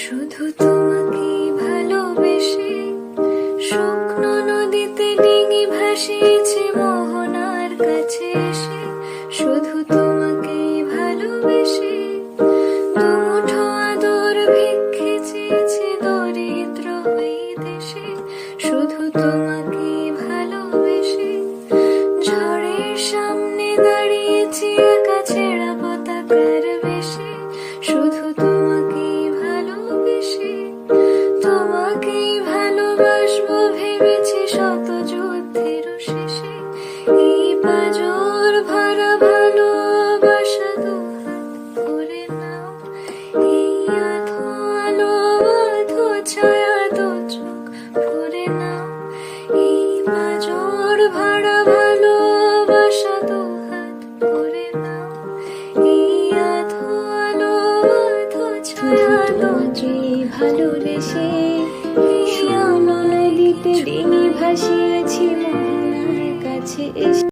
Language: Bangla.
শুধু তোমাকে ভালোবেসে শুকনো নদীতে ডিঙি ভাসিয়েছে মোহনার কাছে এসে। শুধু তোমাকে ভালোবেসে দুমুঠো আদর ভিক্ষে চেয়েছে দরিদ্র হয়ে দেশে। শুধু তোমাকে ভালোবেসে ঝড়ের সামনে দাঁড়িয়েছি একা ছেঁড়া পতাকার বেশে। শুধু তোমাকে ভালোবেসে তোমাকেই ভালোবাসবো ভেবেছি শত যুদ্ধের শেষে। এই পাঁজর ভরা ভালোবাসা দুহাত ভরে নাও, এই আধো আলো আধো ছায়া দু চোখ ভরে নাও। এই পাঁজর ভরা ভালোবাসা দুহাত ভরে নাও, এই আধো আলো আধো ছায়া দু চোখ ভালোবেসে শুকনো নদীতে ডিঙি ভাসিয়ে